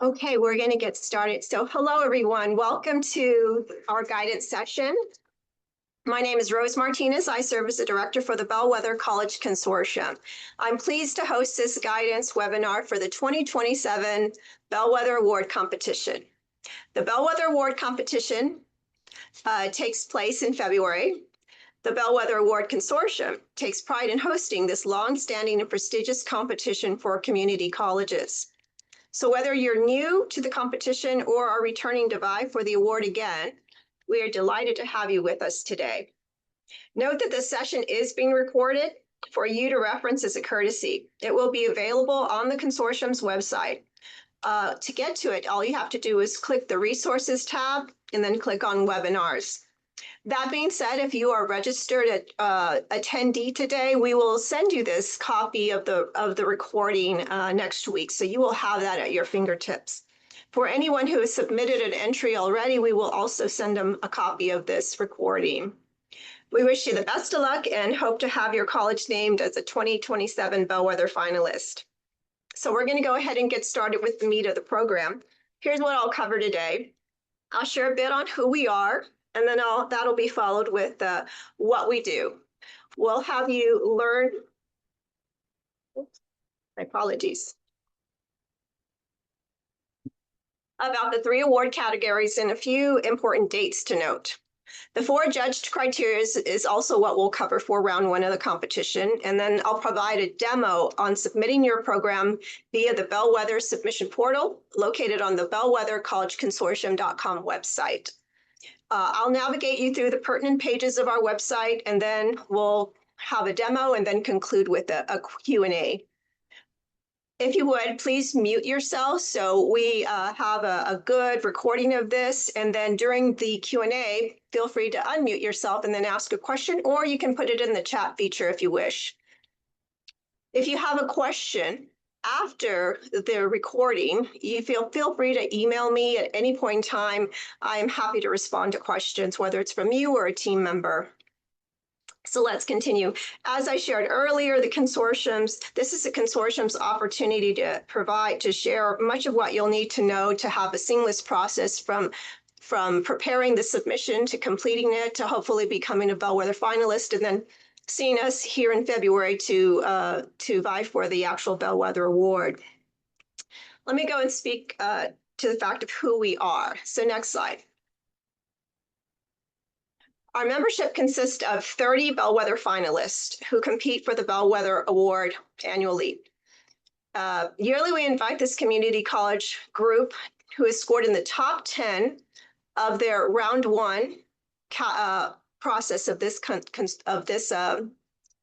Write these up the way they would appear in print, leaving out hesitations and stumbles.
Okay, we're going to get started. So hello, everyone. Welcome to our guidance session. My name is Rose Martinez. I serve as the director for the Bellwether College Consortium. I'm pleased to host this guidance webinar for the 2027 Bellwether Award Competition. The Bellwether Award Competition takes place in February. The Bellwether Award Consortium takes pride in hosting this long-standing and prestigious competition for community colleges. So whether you're new to the competition or are returning to vie for the award again, we are delighted to have you with us today. Note that this session is being recorded for you to reference as a courtesy. It will be available on the consortium's website. To get to it, all you have to do is click the resources tab and then click on webinars. That being said, if you are registered attendee today, we will send you this copy of the recording next week. So you will have that at your fingertips. For anyone who has submitted an entry already, we will also send them a copy of this recording. We wish you the best of luck and hope to have your college named as a 2027 Bellwether finalist. So we're going to go ahead and get started with the meat of the program. Here's what I'll cover today. I'll share a bit on who we are, and then that'll be followed with what we do. We'll have you learn, my apologies, about the 3 award categories and a few important dates to note. The 4 judged criteria is also what we'll cover for round 1 of the competition, and then I'll provide a demo on submitting your program via the Bellwether submission portal located on the bellwethercollegeconsortium.com website. I'll navigate you through the pertinent pages of our website, and then we'll have a demo and then conclude with a Q&A. If you would, please mute yourself so we have a good recording of this, and then during the Q&A, feel free to unmute yourself and then ask a question, or you can put it in the chat feature if you wish. If you have a question after the recording, you feel free to email me at any point in time. I am happy to respond to questions, whether it's from you or a team member. So let's continue. As I shared earlier, this is the consortium's opportunity to share much of what you'll need to know to have a seamless process from preparing the submission to completing it to hopefully becoming a Bellwether finalist, and then seeing us here in February to vie for the actual Bellwether Award. Let me go and speak to the fact of who we are. So next slide. Our membership consists of 30 Bellwether finalists who compete for the Bellwether Award annually. Yearly, we invite this community college group who has scored in the top 10 of their round 1 process of this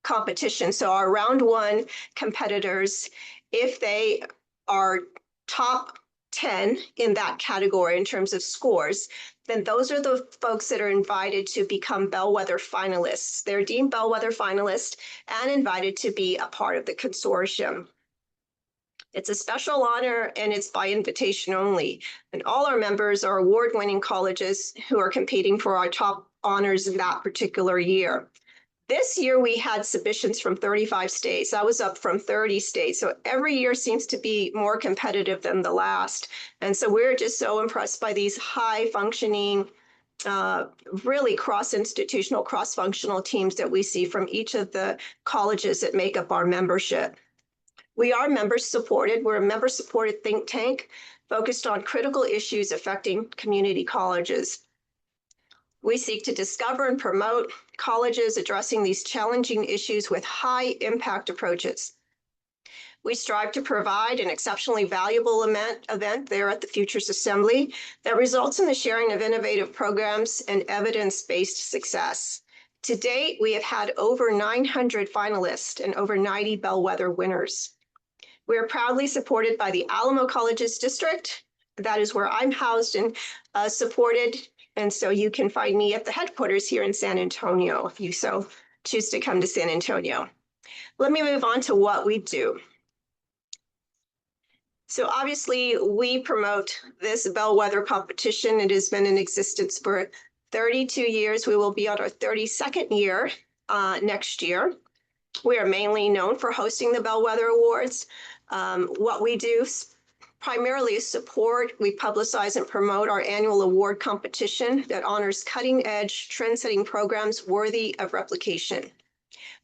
competition. So our round 1 competitors, if they are top 10 in that category in terms of scores, then those are the folks that are invited to become Bellwether finalists. They're deemed Bellwether finalists and invited to be a part of the consortium. It's a special honor, and it's by invitation only. And all our members are award-winning colleges who are competing for our top honors in that particular year. This year, we had submissions from 35 states. That was up from 30 states. So every year seems to be more competitive than the last. And so we're just so impressed by these high-functioning, really cross-institutional, cross-functional teams that we see from each of the colleges that make up our membership. We are member-supported. We're a member-supported think tank focused on critical issues affecting community colleges. We seek to discover and promote colleges addressing these challenging issues with high-impact approaches. We strive to provide an exceptionally valuable event there at the Futures Assembly that results in the sharing of innovative programs and evidence-based success. To date, we have had over 900 finalists and over 90 Bellwether winners. We are proudly supported by the Alamo Colleges District. That is where I'm housed and supported. And so you can find me at the headquarters here in San Antonio if you so choose to come to San Antonio. Let me move on to what we do. So obviously, we promote this Bellwether competition. It has been in existence for 32 years. We will be on our 32nd year next year. We are mainly known for hosting the Bellwether Awards. What we do primarily support, we publicize and promote our annual award competition that honors cutting-edge, trend-setting programs worthy of replication.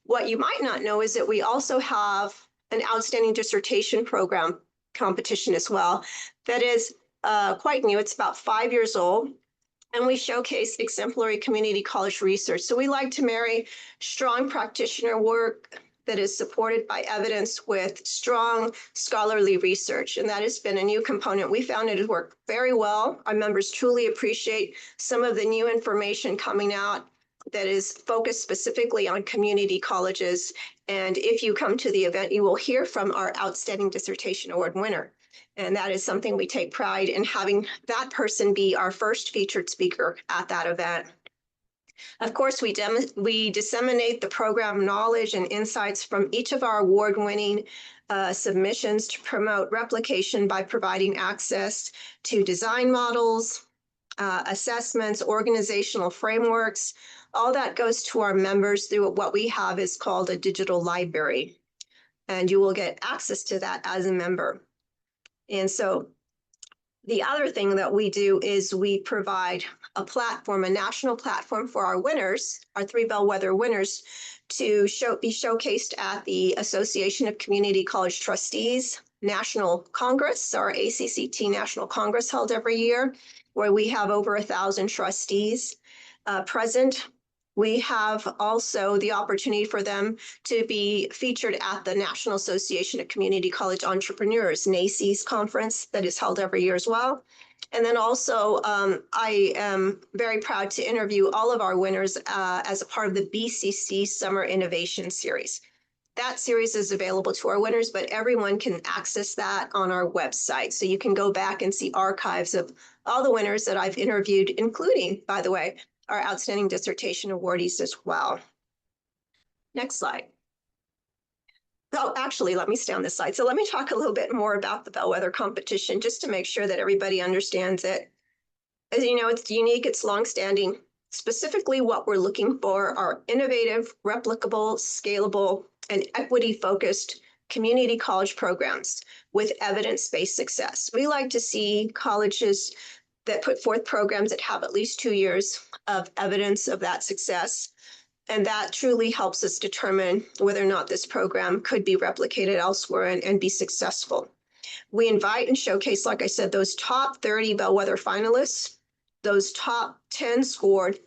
What you might not know is that we also have an outstanding dissertation program competition as well that is quite new. It's about 5 years old. And we showcase exemplary community college research. So we like to marry strong practitioner work that is supported by evidence with strong scholarly research. And that has been a new component. We found it has worked very well. Our members truly appreciate some of the new information coming out that is focused specifically on community colleges. And if you come to the event, you will hear from our Outstanding Dissertation Award winner. And that is something we take pride in, having that person be our first featured speaker at that event. Of course, we disseminate the program knowledge and insights from each of our award-winning submissions to promote replication by providing access to design models, assessments, organizational frameworks. All that goes to our members through what we have is called a digital library. And you will get access to that as a member. And so the other thing that we do is we provide a platform, a national platform for our winners, our 3 Bellwether winners, to be showcased at the Association of Community College Trustees National Congress, our ACCT National Congress held every year, where we have over 1,000 trustees present. We have also the opportunity for them to be featured at the National Association of Community College Entrepreneurs, NACCE's conference that is held every year as well. And then also, I am very proud to interview all of our winners as a part of the BCC Summer Innovation Series. That series is available to our winners, but everyone can access that on our website. So you can go back and see archives of all the winners that I've interviewed, including, by the way, our Outstanding Dissertation awardees as well. Next slide. Oh, actually, let me stay on this slide. So let me talk a little bit more about the Bellwether competition, just to make sure that everybody understands it. As you know, it's unique, it's longstanding. Specifically, what we're looking for are innovative, replicable, scalable, and equity-focused community college programs with evidence-based success. We like to see colleges that put forth programs that have at least 2 years of evidence of that success. And that truly helps us determine whether or not this program could be replicated elsewhere and be successful. We invite and showcase, like I said, those top 30 Bellwether finalists. Those top 10 scored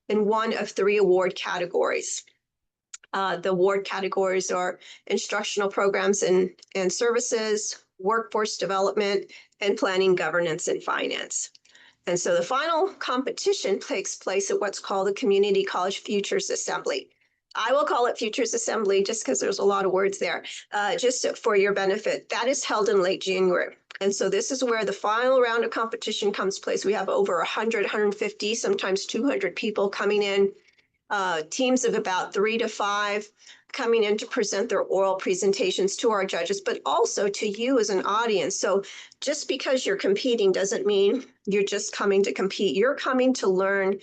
in one of 3 award categories. The award categories are instructional programs and services, workforce development, and planning, governance, and finance. And so the final competition takes place at what's called the Community College Futures Assembly. I will call it Futures Assembly just because there's a lot of words there, just for your benefit. That is held in late January. And so this is where the final round of competition comes place. We have over 100, 150, sometimes 200 people coming in, teams of about 3 to 5 coming in to present their oral presentations to our judges, but also to you as an audience. So just because you're competing doesn't mean you're just coming to compete. You're coming to learn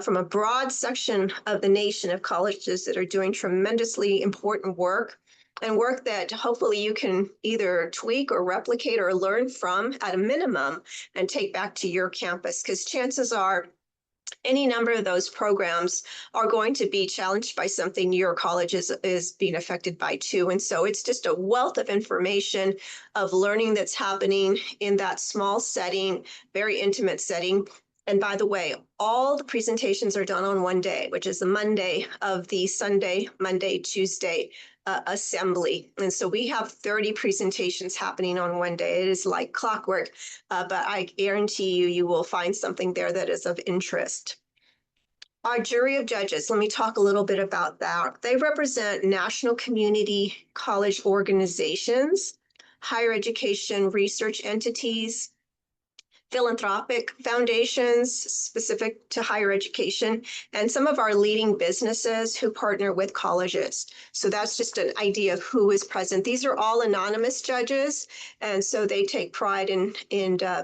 from a broad section of the nation of colleges that are doing tremendously important work, and work that hopefully you can either tweak or replicate or learn from at a minimum and take back to your campus, because chances are any number of those programs are going to be challenged by something your college is being affected by too. And so it's just a wealth of information, of learning that's happening in that small setting, very intimate setting. And by the way, all the presentations are done on one day, which is the Monday of the Sunday, Monday, Tuesday assembly. And so we have 30 presentations happening on one day. It is like clockwork, but I guarantee you, you will find something there that is of interest. Our jury of judges, let me talk a little bit about that. They represent national community college organizations, higher education research entities, philanthropic foundations specific to higher education, and some of our leading businesses who partner with colleges. So that's just an idea of who is present. These are all anonymous judges, and so they take pride in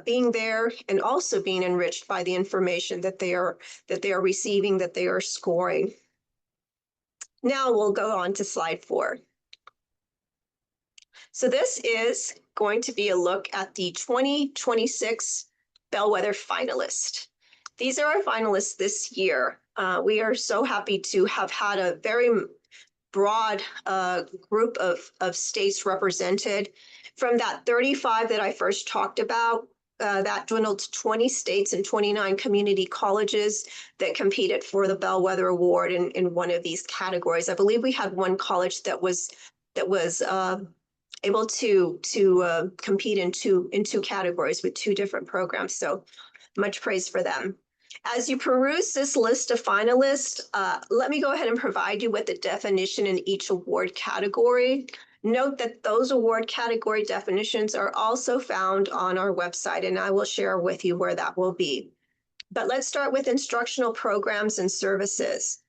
being there and also being enriched by the information that they are receiving, that they are scoring. Now we'll go on to slide 4. So this is going to be a look at the 2026 Bellwether finalists. These are our finalists this year. We are so happy to have had a very broad group of states represented. From that 35 that I first talked about, that dwindled to 20 states and 29 community colleges that competed for the Bellwether Award in one of these categories. I believe we had one college that was able to compete in two categories with two different programs. So much praise for them. As you peruse this list of finalists, let me go ahead and provide you with the definition in each award category. Note that those award category definitions are also found on our website, and I will share with you where that will be. But let's start with instructional programs and services.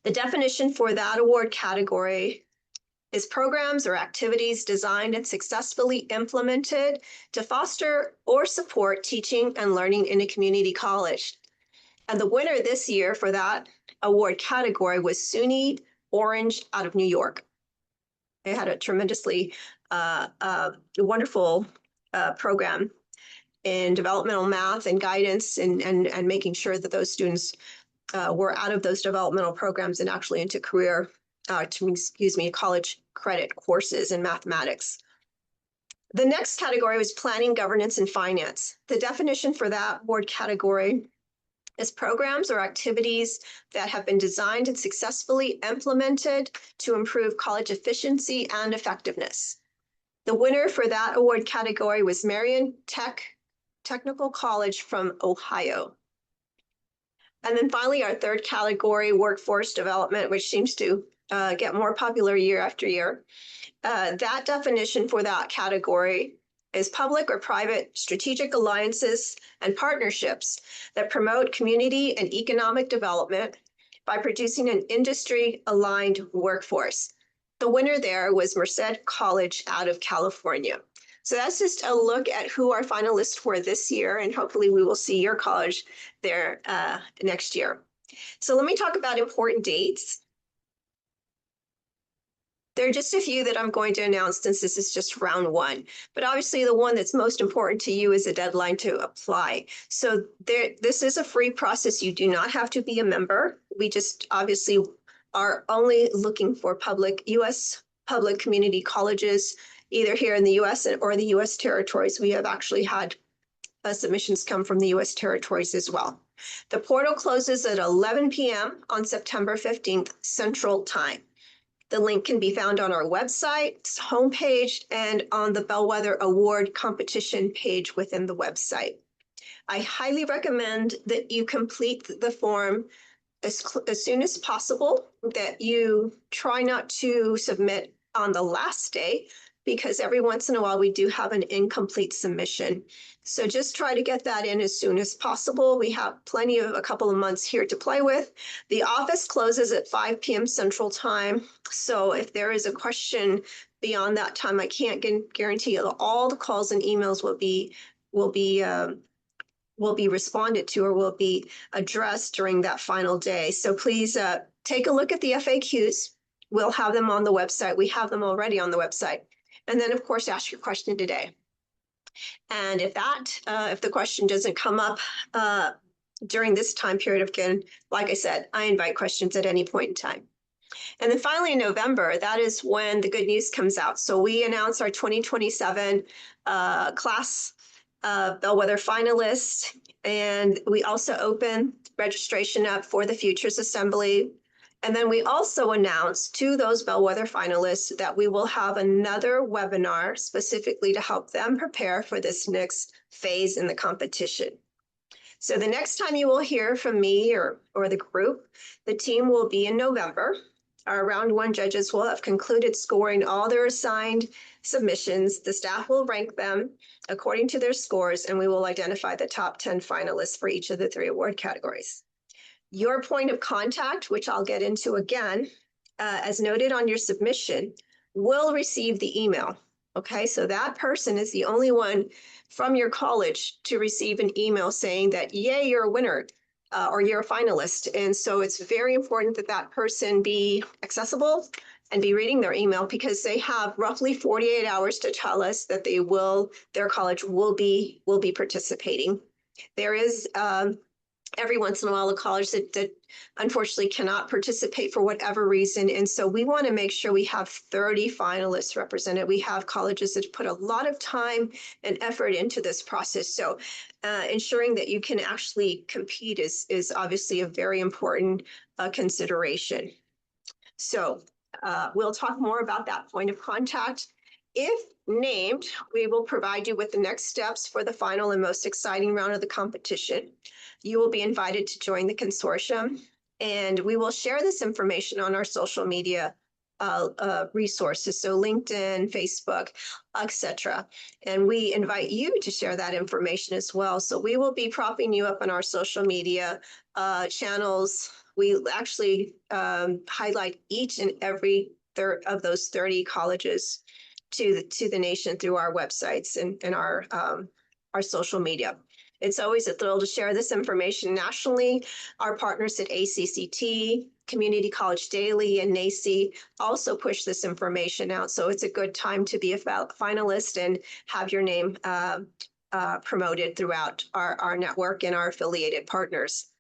The definition for that award category is programs or activities designed and successfully implemented to foster or support teaching and learning in a community college. And the winner this year for that award category was SUNY Orange out of New York. They had a tremendously wonderful program in developmental math and guidance and making sure that those students were out of those developmental programs and actually into college credit courses in mathematics. The next category was planning, governance, and finance. The definition for that award category is programs or activities that have been designed and successfully implemented to improve college efficiency and effectiveness. The winner for that award category was Marion Technical College from Ohio. And then finally, our third category, workforce development, which seems to get more popular year after year. That definition for that category is public or private strategic alliances and partnerships that promote community and economic development by producing an industry-aligned workforce. The winner there was Merced College out of California. So that's just a look at who our finalists were this year, and hopefully we will see your college there next year. So let me talk about important dates. There are just a few that I'm going to announce since this is just round one, but obviously the one that's most important to you is a deadline to apply. So this is a free process. You do not have to be a member. We just obviously are only looking for U.S. public community colleges, either here in the U.S. or the U.S. territories. We have actually had submissions come from the U.S. territories as well. The portal closes at 11 p.m. on September 15th, Central Time. The link can be found on our website, homepage, and on the Bellwether Award competition page within the website. I highly recommend that you complete the form as soon as possible, that you try not to submit on the last day, because every once in a while we do have an incomplete submission. So just try to get that in as soon as possible. We have a couple of months here to play with. The office closes at 5 p.m. Central Time. So if there is a question beyond that time, I can't guarantee you all the calls and emails will be responded to or will be addressed during that final day. So please take a look at the FAQs. We'll have them on the website. We have them already on the website. And then, of course, ask your question today. And if the question doesn't come up during this time period, again, like I said, I invite questions at any point in time. And then finally in November, that is when the good news comes out. So we announce our 2027 class Bellwether finalists, and we also open registration up for the Futures Assembly. And then we also announce to those Bellwether finalists that we will have another webinar specifically to help them prepare for this next phase in the competition. So the next time you will hear from me or the group, the team will be in November. Our round one judges will have concluded scoring all their assigned submissions. The staff will rank them according to their scores, and we will identify the top 10 finalists for each of the 3 award categories. Your point of contact, which I'll get into again, as noted on your submission, will receive the email. Okay, so that person is the only one from your college to receive an email saying that, yay, you're a winner or you're a finalist. And so it's very important that that person be accessible and be reading their email, because they have roughly 48 hours to tell us that their college will be participating. There is every once in a while a college that unfortunately cannot participate for whatever reason. And so we want to make sure we have 30 finalists represented. We have colleges that put a lot of time and effort into this process. So ensuring that you can actually compete is obviously a very important consideration. So we'll talk more about that point of contact. If named, we will provide you with the next steps for the final and most exciting round of the competition. You will be invited to join the consortium, and we will share this information on our social media resources, so LinkedIn, Facebook, etc. And we invite you to share that information as well. So we will be propping you up on our social media channels. We actually highlight each and every of those 30 colleges to the nation through our websites and our social media. It's always a thrill to share this information nationally. Our partners at ACCT, Community College Daily, and NACCE also push this information out. So it's a good time to be a finalist and have your name promoted throughout our network and our affiliated partners.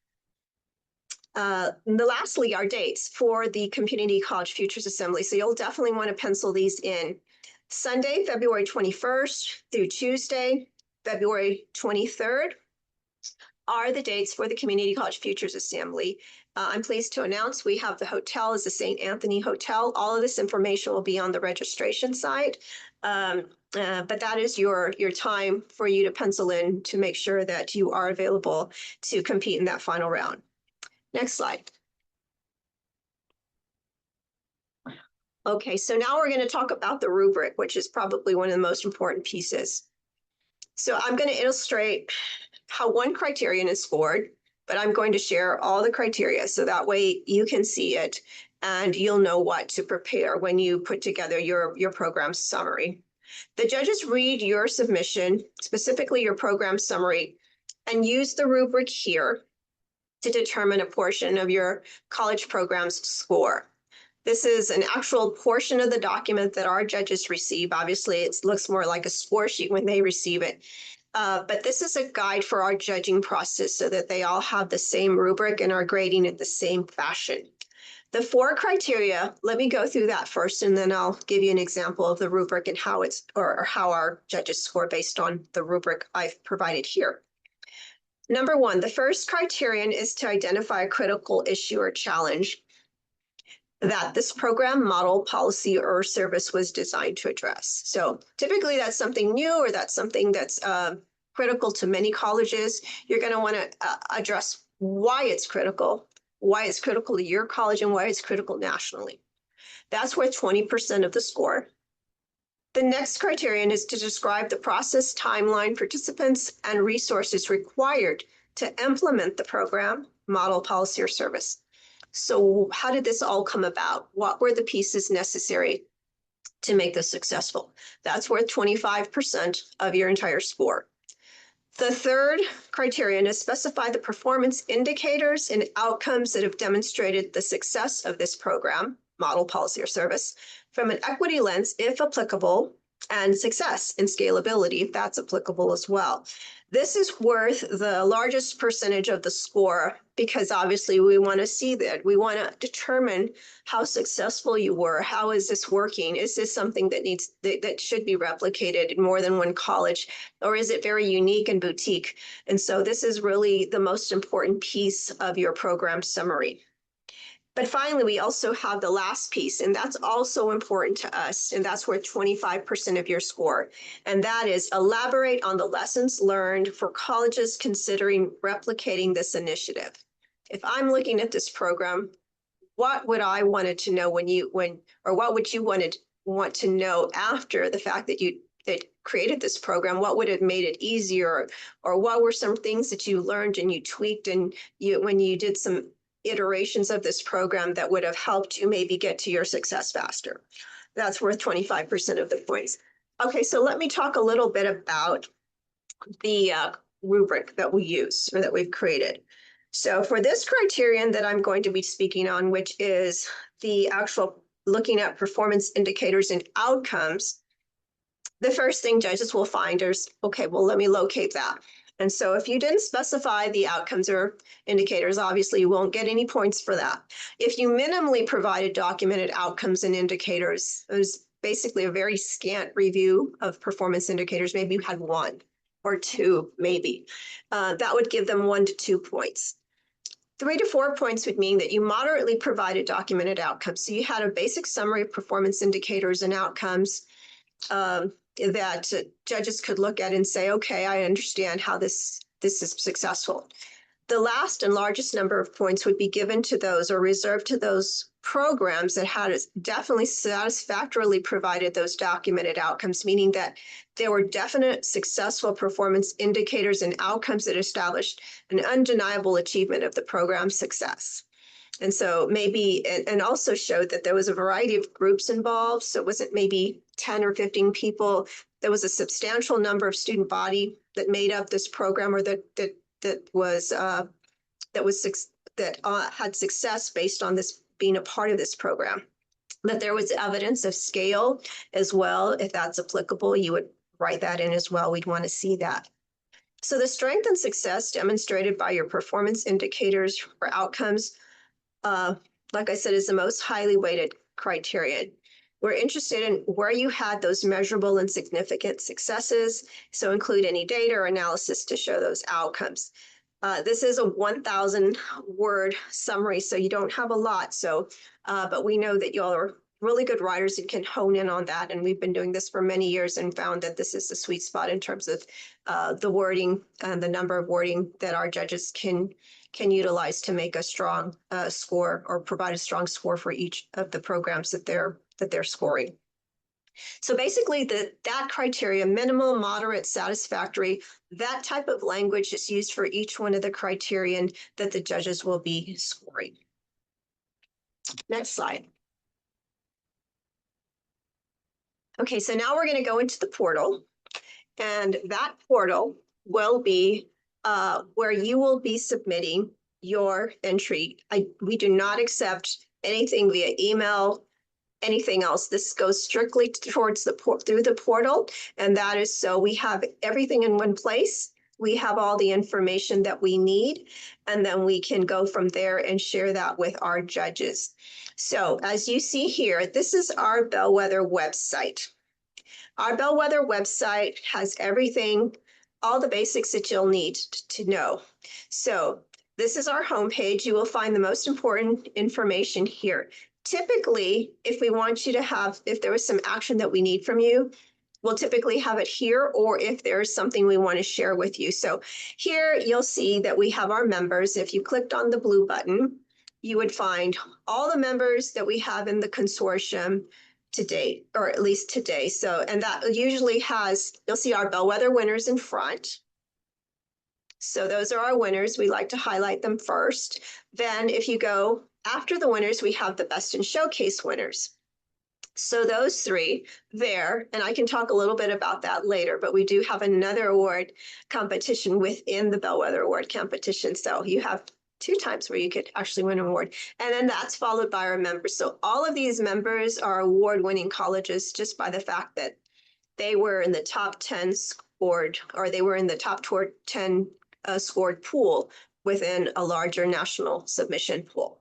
Lastly, our dates for the Community College Futures Assembly. So you'll definitely want to pencil these in. Sunday, February 21st through Tuesday, February 23rd are the dates for the Community College Futures Assembly. I'm pleased to announce we have the hotel as the St. Anthony Hotel. All of this information will be on the registration site. But that is your time for you to pencil in to make sure that you are available to compete in that final round. Next slide. Okay, so now we're going to talk about the rubric, which is probably one of the most important pieces. So I'm going to illustrate how one criterion is scored, but I'm going to share all the criteria so that way you can see it and you'll know what to prepare when you put together your program summary. The judges read your submission, specifically your program summary, and use the rubric here to determine a portion of your college program's score. This is an actual portion of the document that our judges receive. Obviously, it looks more like a score sheet when they receive it. But this is a guide for our judging process so that they all have the same rubric and are grading it the same fashion. The 4 criteria, let me go through that first, and then I'll give you an example of the rubric and how how our judges score based on the rubric I've provided here. Number 1, the first criterion is to identify a critical issue or challenge that this program, model, policy, or service was designed to address. So typically that's something new or that's something that's critical to many colleges. You're going to want to address why it's critical to your college, and why it's critical nationally. That's worth 20% of the score. The next criterion is to describe the process, timeline, participants, and resources required to implement the program, model, policy, or service. So how did this all come about? What were the pieces necessary to make this successful? That's worth 25% of your entire score. The third criterion is specify the performance indicators and outcomes that have demonstrated the success of this program, model, policy, or service, from an equity lens, if applicable, and success and scalability, if that's applicable as well. This is worth the largest percentage of the score because obviously we want to see that. We want to determine how successful you were. How is this working? Is this something that should be replicated in more than one college, or is it very unique and boutique? And so this is really the most important piece of your program summary. But finally, we also have the last piece, and that's also important to us, and that's worth 25% of your score. And that is elaborate on the lessons learned for colleges considering replicating this initiative. If I'm looking at this program, what would I wanted to know or what would you want to know after the fact that you created this program? What would have made it easier, or what were some things that you learned and you tweaked and when you did some iterations of this program that would have helped you maybe get to your success faster? That's worth 25% of the points. Okay, so let me talk a little bit about the rubric that we use or that we've created. So for this criterion that I'm going to be speaking on, which is the actual looking at performance indicators and outcomes, the first thing judges will find is, okay, well, let me locate that. And so if you didn't specify the outcomes or indicators, obviously you won't get any points for that. If you minimally provided documented outcomes and indicators, it was basically a very scant review of performance indicators. Maybe you had one or two, maybe. That would give them 1 to 2 points. 3 to 4 points would mean that you moderately provided documented outcomes. So you had a basic summary of performance indicators and outcomes that judges could look at and say, okay, I understand how this is successful. The last and largest number of points would be given to those or reserved to those programs that had definitely satisfactorily provided those documented outcomes, meaning that there were definite successful performance indicators and outcomes that established an undeniable achievement of the program's success. And so maybe, and also showed that there was a variety of groups involved. So it wasn't maybe 10 or 15 people. There was a substantial number of student body that made up this program, or that had success based on this being a part of this program. That there was evidence of scale as well. If that's applicable, you would write that in as well. We'd want to see that. So the strength and success demonstrated by your performance indicators or outcomes, like I said, is the most highly weighted criterion. We're interested in where you had those measurable and significant successes, so include any data or analysis to show those outcomes. This is a 1,000-word summary, so you don't have a lot. So, but we know that y'all are really good writers and can hone in on that. And we've been doing this for many years and found that this is the sweet spot in terms of the wording and the number of wording that our judges can utilize to make a strong score or provide a strong score for each of the programs that they're scoring. So basically that criteria, minimal, moderate, satisfactory, that type of language is used for each one of the criterion that the judges will be scoring. Next slide. Okay, so now we're going to go into the portal, and that portal will be where you will be submitting your entry. We do not accept anything via email, anything else. This goes strictly towards through the portal, and that is so we have everything in one place. We have all the information that we need, and then we can go from there and share that with our judges. So as you see here, this is our Bellwether website. Our Bellwether website has everything, all the basics that you'll need to know. So this is our homepage. You will find the most important information here. Typically, if we want you to have, if there was some action that we need from you, we'll typically have it here, or if there's something we want to share with you. So here you'll see that we have our members. If you clicked on the blue button, you would find all the members that we have in the consortium to date, or at least today. So, and that usually has, you'll see our Bellwether winners in front. So those are our winners. We like to highlight them first. Then if you go after the winners, we have the best in showcase winners. So those three there, and I can talk a little bit about that later, but we do have another award competition within the Bellwether Award competition. So you have 2 times where you could actually win an award. And then that's followed by our members. So all of these members are award-winning colleges just by the fact that they were in the top 10 scored, or they were in the top 10 scored pool within a larger national submission pool.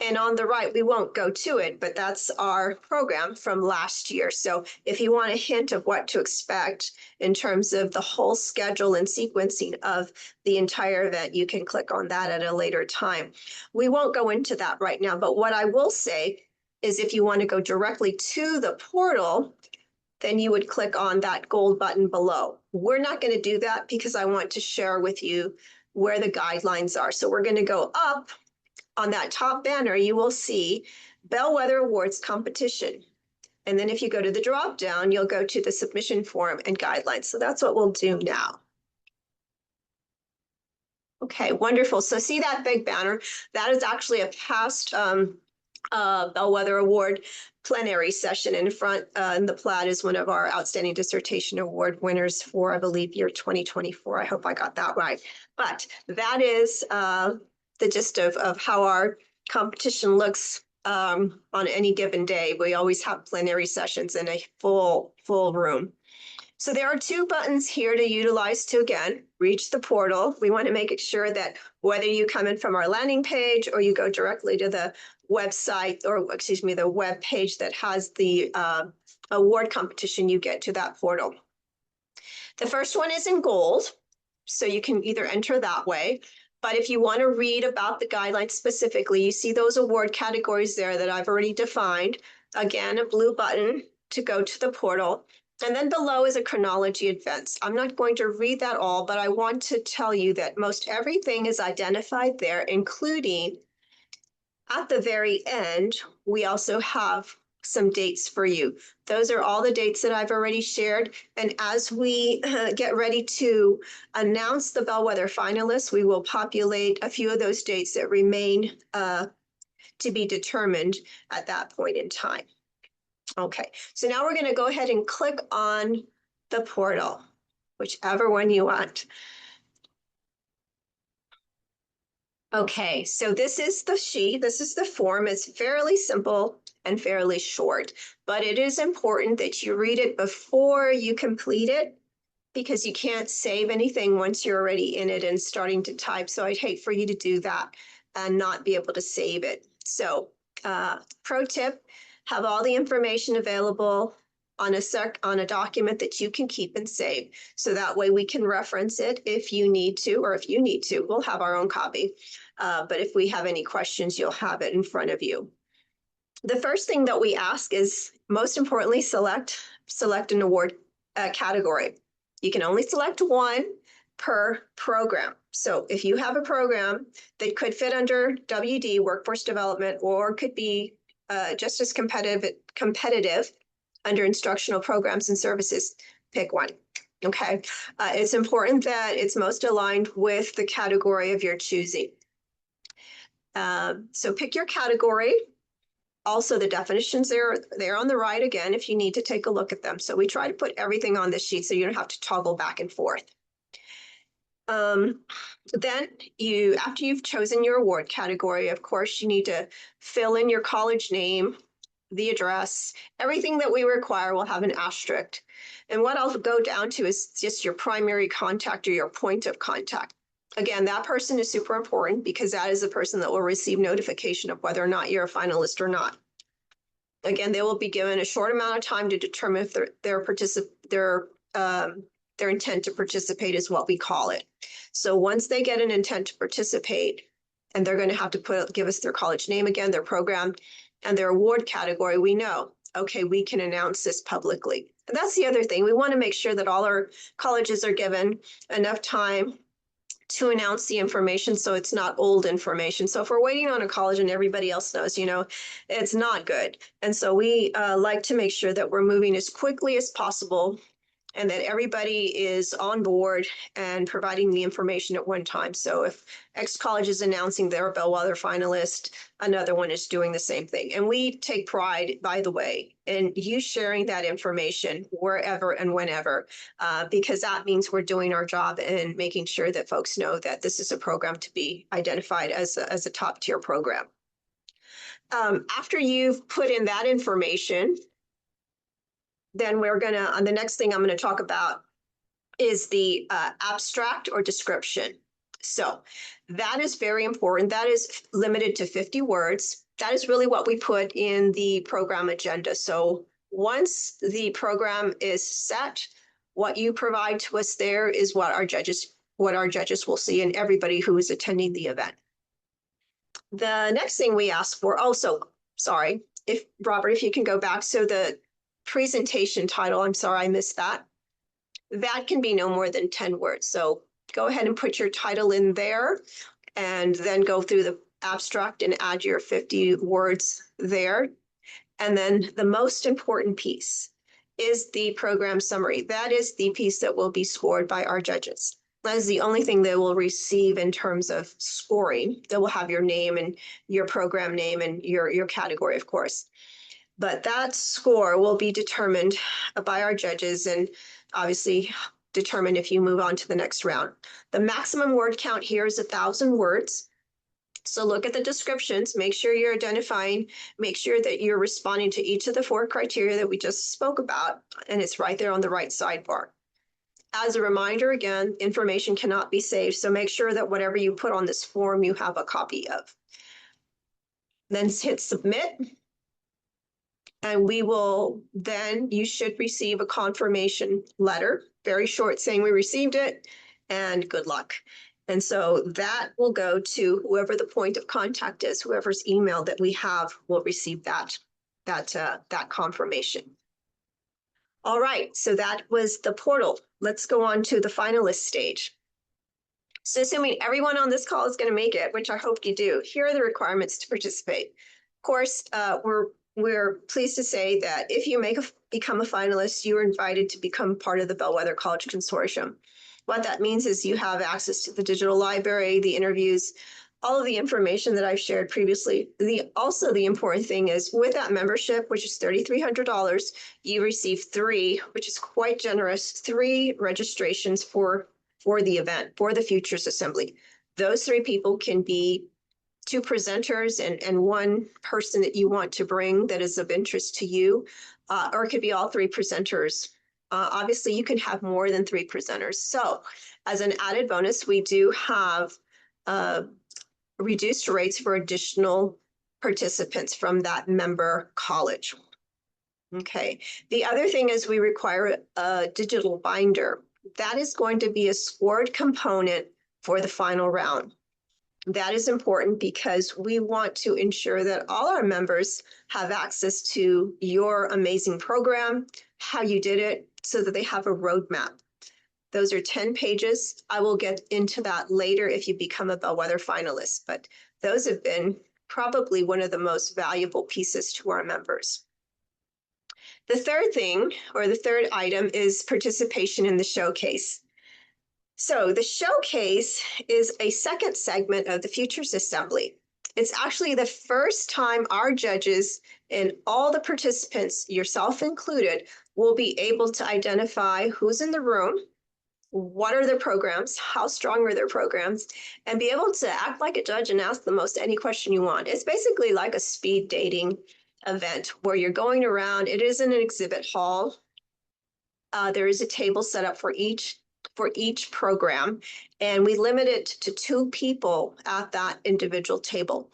And on the right, we won't go to it, but that's our program from last year. So if you want a hint of what to expect in terms of the whole schedule and sequencing of the entire event, you can click on that at a later time. We won't go into that right now, but what I will say is if you want to go directly to the portal, then you would click on that gold button below. We're not going to do that because I want to share with you where the guidelines are. So we're going to go up. On that top banner, you will see Bellwether Awards Competition. And then if you go to the drop down, you'll go to the submission form and guidelines. So that's what we'll do now. Okay, wonderful. So see that big banner? That is actually a past Bellwether Award plenary session in front. And the plaid is one of our Outstanding Dissertation Award winners for, I believe, year 2024. I hope I got that right. But that is the gist of how our competition looks on any given day. We always have plenary sessions in a full room. So there are two buttons here to utilize to, again, reach the portal. We want to make it sure that whether you come in from our landing page or you go directly to the website, or excuse me, the web page that has the award competition, you get to that portal. The first one is in gold, so you can either enter that way. But if you want to read about the guidelines specifically, you see those award categories there that I've already defined. Again, a blue button to go to the portal. And then below is a chronology events. I'm not going to read that all, but I want to tell you that most everything is identified there, including at the very end, we also have some dates for you. Those are all the dates that I've already shared. And as we get ready to announce the Bellwether finalists, we will populate a few of those dates that remain to be determined at that point in time. Okay, so now we're going to go ahead and click on the portal, whichever one you want. Okay, so this is the sheet, this is the form. It's fairly simple and fairly short, but it is important that you read it before you complete it, because you can't save anything once you're already in it and starting to type. So I'd hate for you to do that and not be able to save it. So pro tip, have all the information available on a document that you can keep and save. So that way we can reference it if you need to, or if you need to, we'll have our own copy. But if we have any questions, you'll have it in front of you. The first thing that we ask is, most importantly, select an award category. You can only select one per program. So if you have a program that could fit under WD, workforce development, or could be just as competitive under instructional programs and services, pick one. Okay. It's important that it's most aligned with the category of your choosing. So pick your category. Also, the definitions they're on the right again if you need to take a look at them. So we try to put everything on this sheet so you don't have to toggle back and forth. Then after you've chosen your award category, of course, you need to fill in your college name, the address, everything that we require will have an asterisk. And what I'll go down to is just your primary contact or your point of contact. Again, that person is super important because that is the person that will receive notification of whether or not you're a finalist or not. Again, they will be given a short amount of time to determine if their intent to participate is what we call it. So once they get an intent to participate, and they're going to have to give us their college name again, their program, and their award category, we know, okay, we can announce this publicly. And that's the other thing. We want to make sure that all our colleges are given enough time to announce the information so it's not old information. So if we're waiting on a college and everybody else knows, it's not good. And so we like to make sure that we're moving as quickly as possible and that everybody is on board and providing the information at one time. So if X college is announcing their Bellwether finalist, another one is doing the same thing. And we take pride, by the way, in you sharing that information wherever and whenever, because that means we're doing our job and making sure that folks know that this is a program to be identified as a top tier program. After you've put in that information, then the next thing I'm going to talk about is the abstract or description. So that is very important. That is limited to 50 words. That is really what we put in the program agenda. So once the program is set, what you provide to us there is what our judges will see and everybody who is attending the event. The next thing we ask for, sorry, Robert, if you can go back. So the presentation title, I'm sorry, I missed that. That can be no more than 10 words. So go ahead and put your title in there and then go through the abstract and add your 50 words there. And then the most important piece is the program summary. That is the piece that will be scored by our judges. That is the only thing they will receive in terms of scoring. They will have your name and your program name and your category, of course. But that score will be determined by our judges and obviously determine if you move on to the next round. The maximum word count here is 1,000 words. So look at the descriptions, make sure you're identifying, make sure that you're responding to each of the 4 criteria that we just spoke about, and it's right there on the right sidebar. As a reminder, again, information cannot be saved, so make sure that whatever you put on this form, you have a copy of. Then hit submit. And you should receive a confirmation letter, very short, saying we received it and good luck. And so that will go to whoever the point of contact is, whoever's email that we have will receive that confirmation. All right, so that was the portal. Let's go on to the finalist stage. So assuming everyone on this call is going to make it, which I hope you do, here are the requirements to participate. Of course, we're pleased to say that if you become a finalist, you are invited to become part of the Bellwether College Consortium. What that means is you have access to the digital library, the interviews, all of the information that I've shared previously. Also, the important thing is with that membership, which is $3,300, you receive 3, which is quite generous, 3 registrations for the event, for the Futures Assembly. Those 3 people can be 2 presenters and 1 person that you want to bring that is of interest to you, or it could be all 3 presenters. Obviously, you can have more than 3 presenters. So as an added bonus, we do have reduced rates for additional participants from that member college. Okay. The other thing is we require a digital binder. That is going to be a scored component for the final round. That is important because we want to ensure that all our members have access to your amazing program, how you did it, so that they have a roadmap. Those are 10 pages. I will get into that later if you become a Bellwether finalist, but those have been probably one of the most valuable pieces to our members. The third thing, or the third item, is participation in the showcase. So the showcase is a second segment of the Futures Assembly. It's actually the first time our judges and all the participants, yourself included, will be able to identify who's in the room, what are their programs, how strong are their programs, and be able to act like a judge and ask the most any question you want. It's basically like a speed dating event where you're going around. It is in an exhibit hall. There is a table set up for each program, and we limit it to 2 people at that individual table.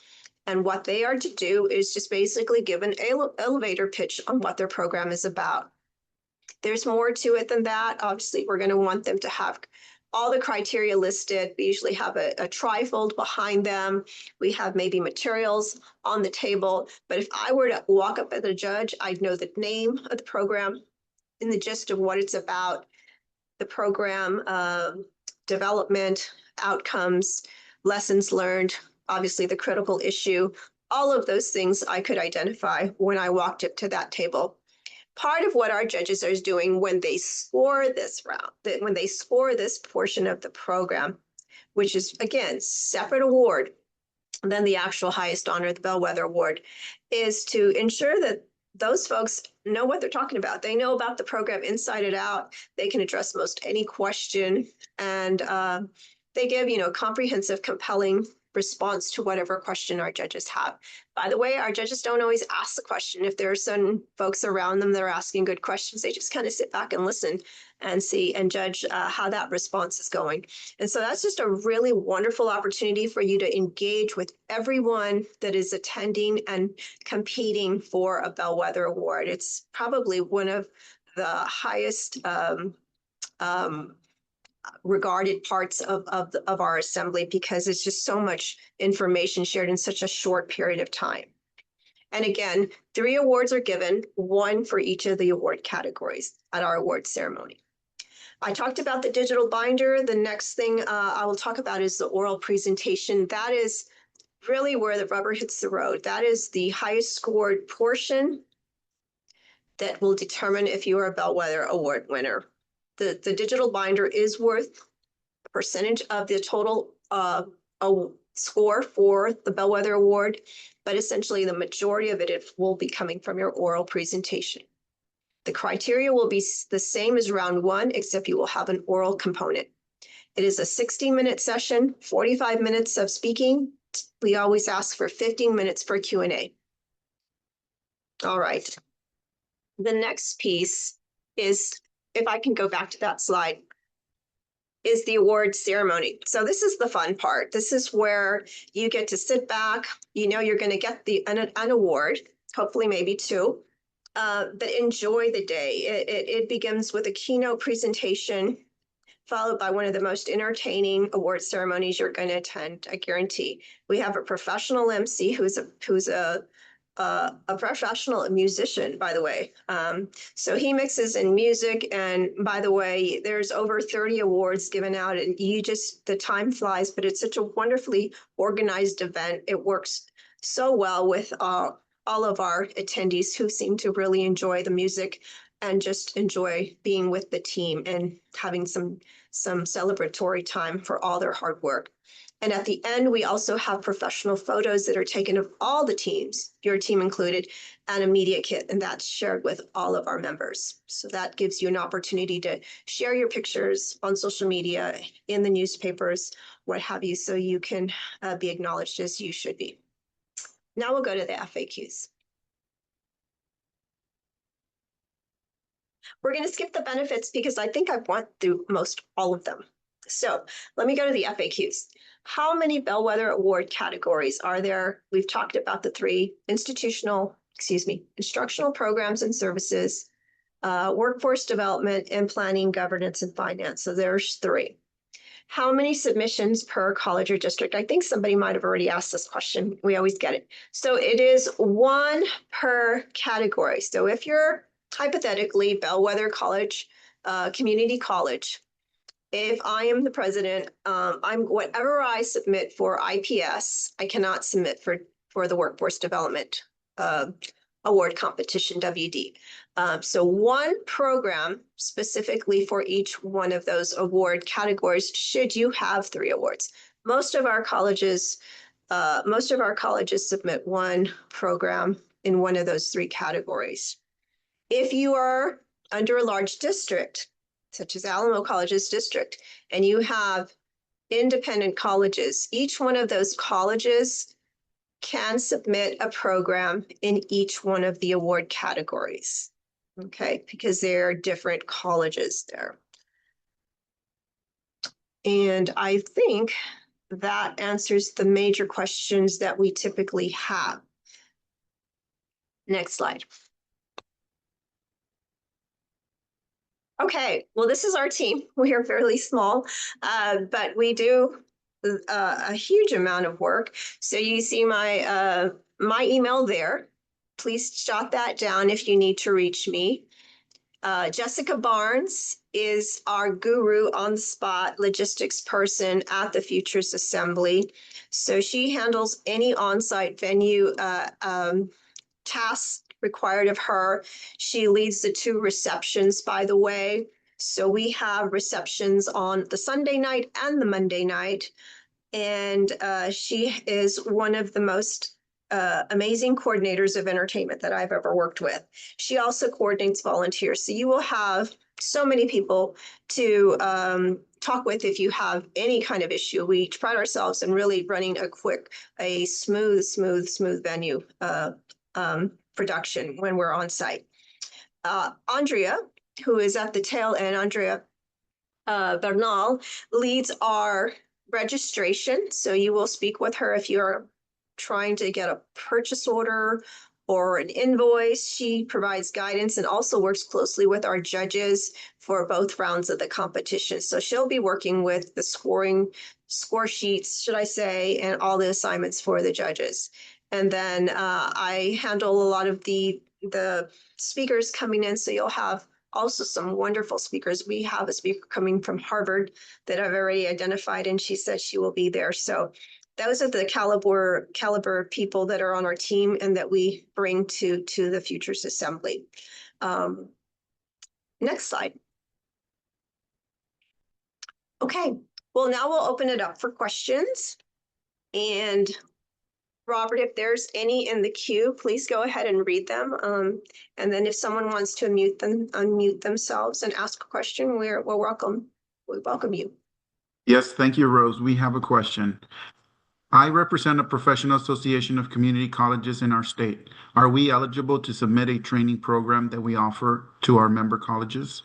And what they are to do is just basically give an elevator pitch on what their program is about. There's more to it than that. Obviously, we're going to want them to have all the criteria listed. We usually have a trifold behind them. We have maybe materials on the table. But if I were to walk up as a judge, I'd know the name of the program and the gist of what it's about, the program development, outcomes, lessons learned, obviously the critical issue, all of those things I could identify when I walked up to that table. Part of what our judges are doing when they score this round, when they score this portion of the program, which is, again, separate award than the actual highest honor, the Bellwether Award, is to ensure that those folks know what they're talking about. They know about the program inside and out. They can address most any question, and they give, comprehensive, compelling response to whatever question our judges have. By the way, our judges don't always ask the question. If there are certain folks around them that are asking good questions, they just kind of sit back and listen and see and judge how that response is going. And so that's just a really wonderful opportunity for you to engage with everyone that is attending and competing for a Bellwether Award. It's probably one of the highest regarded parts of our assembly because it's just so much information shared in such a short period of time. And again, 3 awards are given, 1 for each of the award categories at our award ceremony. I talked about the digital binder. The next thing I will talk about is the oral presentation. That is really where the rubber hits the road. That is the highest scored portion that will determine if you are a Bellwether Award winner. The digital binder is worth a percentage of the total score for the Bellwether Award, but essentially the majority of it will be coming from your oral presentation. The criteria will be the same as round 1, except you will have an oral component. It is a 60-minute session, 45 minutes of speaking, We always ask for 15 minutes for Q&A. All right. The next piece is, if I can go back to that slide, is the award ceremony. So this is the fun part. This is where you get to sit back. You know you're going to get an award, hopefully maybe two, but enjoy the day. It begins with a keynote presentation, followed by one of the most entertaining award ceremonies you're going to attend, I guarantee. We have a professional MC who's a professional musician, by the way. So he mixes in music, and by the way, there's over 30 awards given out, and the time flies, but it's such a wonderfully organized event. It works so well with all of our attendees who seem to really enjoy the music and just enjoy being with the team and having some celebratory time for all their hard work. And at the end, we also have professional photos that are taken of all the teams, your team included, and a media kit, and that's shared with all of our members. So that gives you an opportunity to share your pictures on social media, in the newspapers, what have you, so you can be acknowledged as you should be. Now we'll go to the FAQs. We're going to skip the benefits because I think I've went through most all of them. So let me go to the FAQs. How many Bellwether Award categories are there? We've talked about the three: instructional programs and services, workforce development, and planning, governance, and finance. So there's three. How many submissions per college or district? I think somebody might have already asked this question. We always get it. So it is one per category. So if you're hypothetically Bellwether College, community college, if I am the president, whatever I submit for IPS, I cannot submit for the Workforce Development Award Competition, WD. So one program specifically for each one of those award categories, should you have three awards. Most of our colleges submit one program in one of those three categories. If you are under a large district, such as Alamo College's district, and you have independent colleges, each one of those colleges can submit a program in each one of the award categories, okay? Because they're different colleges there. And I think that answers the major questions that we typically have. Next slide. Okay, well, this is our team. We are fairly small, but we do a huge amount of work. So you see my email there. Please jot that down if you need to reach me. Jessica Barnes is our guru on the spot logistics person at the Futures Assembly. So she handles any on-site venue tasks required of her. She leads the two receptions, by the way. So we have receptions on the Sunday night and the Monday night. And she is one of the most amazing coordinators of entertainment that I've ever worked with. She also coordinates volunteers. So you will have so many people to talk with if you have any kind of issue. We pride ourselves in really running a smooth venue production when we're on site. Andrea, who is at the tail end, Andrea Bernal, leads our registration. So you will speak with her if you're trying to get a purchase order or an invoice. She provides guidance and also works closely with our judges for both rounds of the competition. So she'll be working with the score sheets, should I say, and all the assignments for the judges. And then I handle a lot of the speakers coming in. So you'll have also some wonderful speakers. We have a speaker coming from Harvard that I've already identified, and she said she will be there. So those are the caliber people that are on our team and that we bring to the Futures Assembly. Next slide. Okay, well, now we'll open it up for questions. And Robert, if there's any in the queue, please go ahead and read them. And then if someone wants to unmute themselves and ask a question, we welcome you. Yes, thank you, Rose. We have a question. I represent a professional association of community colleges in our state. Are we eligible to submit a training program that we offer to our member colleges?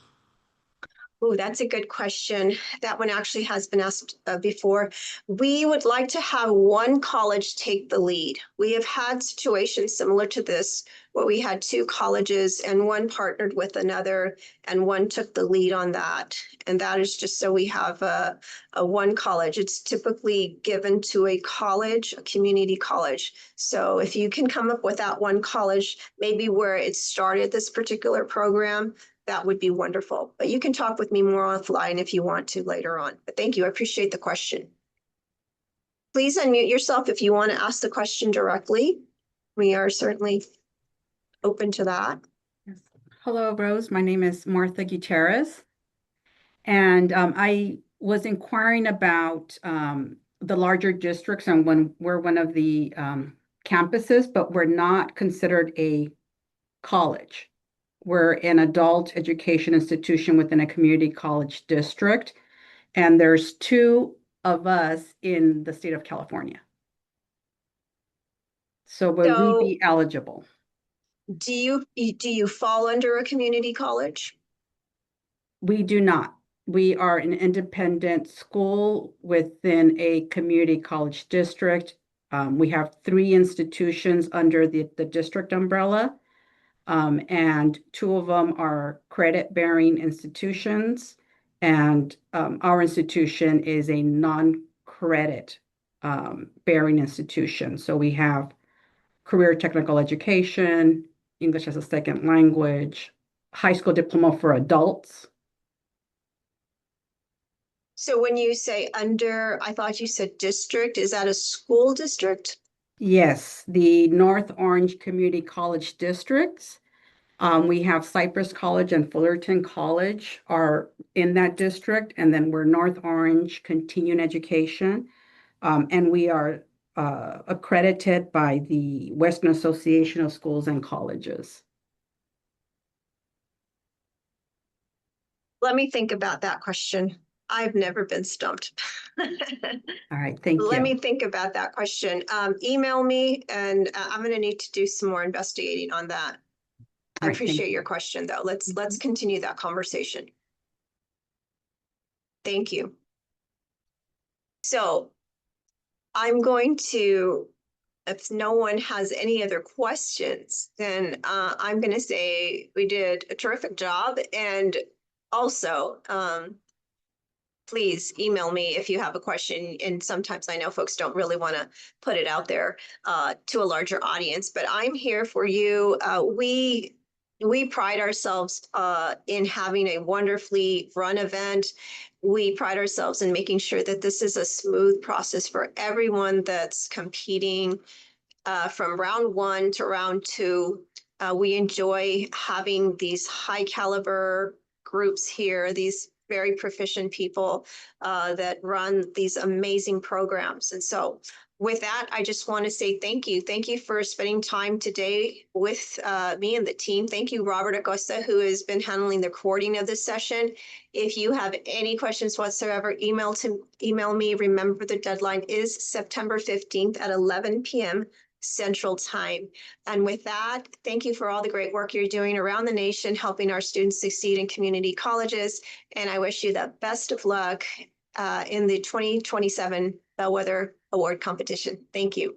Oh, that's a good question. That one actually has been asked before. We would like to have one college take the lead. We have had situations similar to this where we had two colleges and one partnered with another and one took the lead on that. And that is just so we have a one college. It's typically given to a college, a community college. So if you can come up with that one college, maybe where it started this particular program, that would be wonderful. But you can talk with me more offline if you want to later on. But thank you. I appreciate the question. Please unmute yourself if you want to ask the question directly. We are certainly open to that. Yes. Hello, Rose. My name is Martha Gutierrez, and I was inquiring about the larger districts, and when we're one of the campuses, but we're not considered a college. We're an adult education institution within a community college district, and there's two of us in the state of California. So would we So be eligible? do you fall under a community college? We do not. We are an independent school within a community college district. We have three institutions under the district umbrella, and two of them are credit-bearing institutions, and our institution is a non-credit bearing institution. So we have career technical education, English as a second language, high school diploma for adults. So when you say under, I thought you said district, is that a school district? Yes, the North Orange Community College districts. We have Cypress College and Fullerton College are in that district, and then we're North Orange Continuing Education, and we are accredited by the Western Association of Schools and Colleges. Let me think about that question. I've never been stumped. All right, thank Let you. me think about that question. Email me and I'm going to need to do some more investigating on that. I All right, thank appreciate you. your question though. Let's continue that conversation. Thank you. So I'm going to, if no one has any other questions, then I'm going to say we did a terrific job. And also, please email me if you have a question. And sometimes I know folks don't really want to put it out there to a larger audience, but I'm here for you. We pride ourselves in having a wonderfully run event. We pride ourselves in making sure that this is a smooth process for everyone that's competing from round one to round two. We enjoy having these high caliber groups here, these very proficient people that run these amazing programs. And so with that, I just want to say thank you. Thank you for spending time today with me and the team. Thank you, Robert Acosta, who has been handling the recording of this session. If you have any questions whatsoever, email me. Remember, the deadline is September 15th at 11 p.m. Central Time. And with that, thank you for all the great work you're doing around the nation, helping our students succeed in community colleges. And I wish you the best of luck in the 2027 Bellwether Award competition. Thank you.